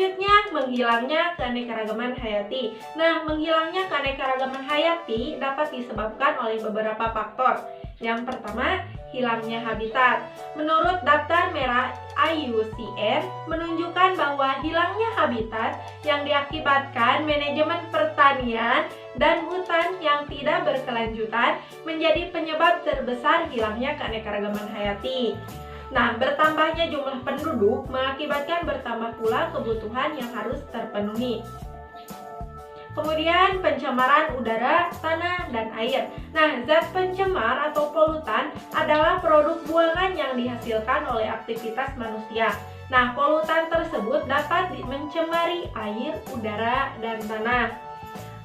Selanjutnya, menghilangnya keanekaragaman hayati. Nah, menghilangnya keanekaragaman hayati dapat disebabkan oleh beberapa faktor. Yang pertama, hilangnya habitat. Menurut daftar merah IUCN menunjukkan bahwa hilangnya habitat yang diakibatkan manajemen pertanian dan hutan yang tidak berkelanjutan menjadi penyebab terbesar hilangnya keanekaragaman hayati. Nah, bertambahnya jumlah penduduk mengakibatkan bertambah pula kebutuhan yang harus terpenuhi. Kemudian pencemaran udara, tanah, dan air. Nah, zat pencemar atau polutan adalah produk buangan yang dihasilkan oleh aktivitas manusia. Nah, polutan tersebut dapat mencemari air, udara, dan tanah.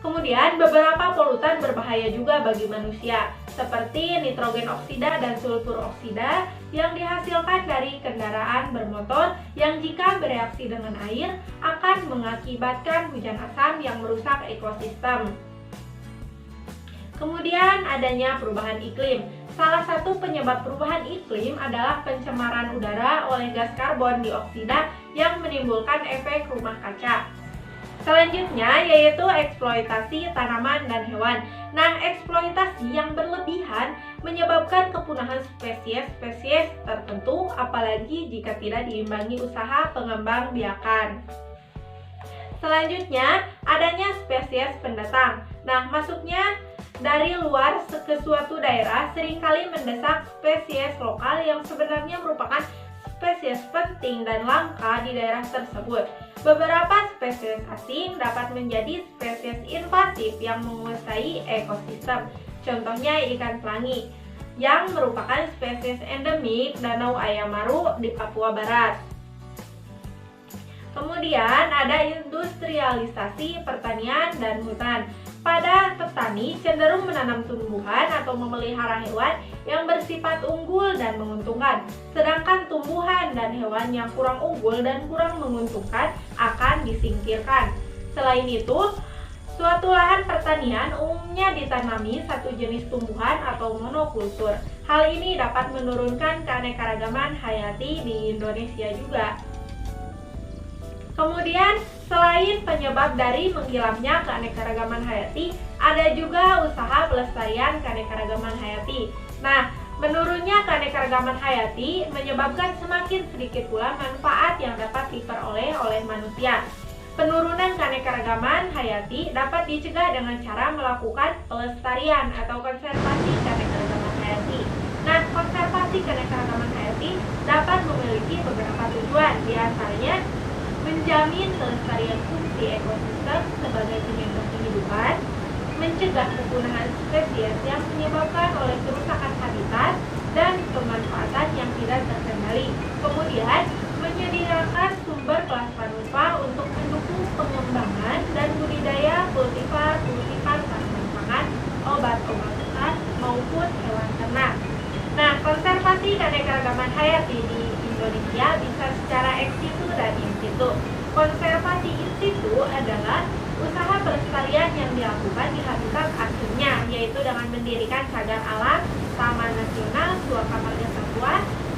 Kemudian beberapa polutan berbahaya juga bagi manusia, seperti nitrogen oksida dan sulfur oksida yang dihasilkan dari kendaraan bermotor yang jika bereaksi dengan air akan mengakibatkan hujan asam yang merusak ekosistem. Kemudian adanya perubahan iklim. Salah satu penyebab perubahan iklim adalah pencemaran udara oleh gas karbon dioksida yang menimbulkan efek rumah kaca. Selanjutnya yaitu eksploitasi tanaman dan hewan. Nah, eksploitasi yang berlebihan menyebabkan kepunahan spesies-spesies tertentu, apalagi jika tidak diimbangi usaha pengembangbiakan. Selanjutnya, adanya spesies pendatang. Nah, masuknya dari luar ke suatu daerah seringkali mendesak spesies lokal yang sebenarnya merupakan spesies penting dan langka di daerah tersebut. Beberapa spesies asing dapat menjadi spesies invasif yang menguasai ekosistem. Contohnya ikan pelangi yang merupakan spesies endemik Danau Ayamaru di Papua Barat. Kemudian ada industrialisasi pertanian dan hutan. Pada petani cenderung menanam tumbuhan atau memelihara hewan yang bersifat unggul dan menguntungkan. Sedangkan tumbuhan dan hewan yang kurang unggul dan kurang menguntungkan akan disingkirkan. Selain itu, suatu lahan pertanian umumnya ditanami satu jenis tumbuhan atau monokultur. Hal ini dapat menurunkan keanekaragaman hayati di Indonesia juga. Kemudian, selain penyebab dari menghilangnya keanekaragaman hayati, ada juga usaha pelestarian keanekaragaman hayati. Nah, menurunnya keanekaragaman hayati menyebabkan semakin sedikit pula manfaat yang dapat diperoleh oleh manusia. Penurunan keanekaragaman hayati dapat dicegah dengan cara melakukan pelestarian atau konservasi keanekaragaman hayati. Nah, konservasi keanekaragaman hayati dapat memiliki beberapa tujuan, di antaranya menjamin kelestarian fungsi ekosistem sebagai penyangga kehidupan, mencegah kepunahan spesies yang menyebabkan oleh kerusakan habitat dan pemanfaatan yang tidak terkendali. Kemudian, menyediakan sumber kelas panupa untuk mendukung pengembangan dan budidaya kultivar tanaman pangan, obat-obatan maupun hewan ternak. Nah, konservasi keanekaragaman hayati di Indonesia bisa secara ex situ dan in situ. Konservasi in situ adalah usaha pelestarian yang dilakukan di habitat aslinya, yaitu dengan mendirikan cagar alam, taman nasional, suaka marga satwa,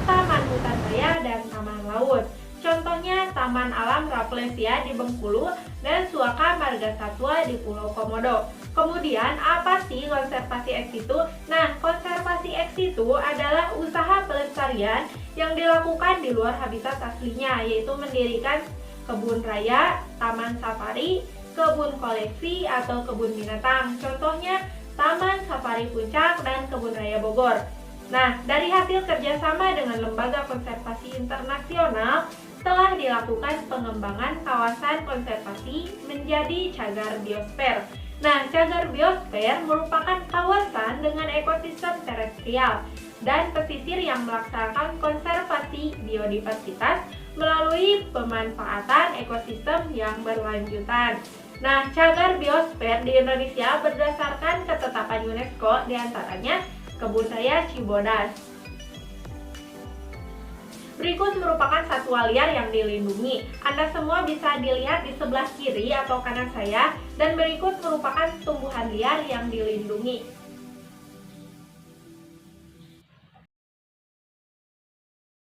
taman hutan raya, dan taman laut. Contohnya Taman Alam Rafflesia di Bengkulu dan Suaka Marga Satwa di Pulau Komodo. Kemudian apa sih konservasi ex situ? Nah, konservasi ex situ adalah usaha pelestarian yang dilakukan di luar habitat aslinya, yaitu mendirikan kebun raya, taman safari, kebun koleksi, atau kebun binatang. Contohnya Taman Safari Puncak dan Kebun Raya Bogor. Nah, dari hasil kerjasama dengan lembaga konservasi internasional, telah dilakukan pengembangan kawasan konservasi menjadi cagar biosfer. Nah, cagar biosfer merupakan kawasan dengan ekosistem terestrial dan pesisir yang melaksanakan konservasi biodiversitas melalui pemanfaatan ekosistem yang berlanjutan. Nah, cagar biosfer di Indonesia berdasarkan ketetapan UNESCO, diantaranya Kebun Raya Cibodas. Berikut merupakan satwa liar yang dilindungi. Anda semua bisa dilihat di sebelah kiri atau kanan saya, dan berikut merupakan tumbuhan liar yang dilindungi.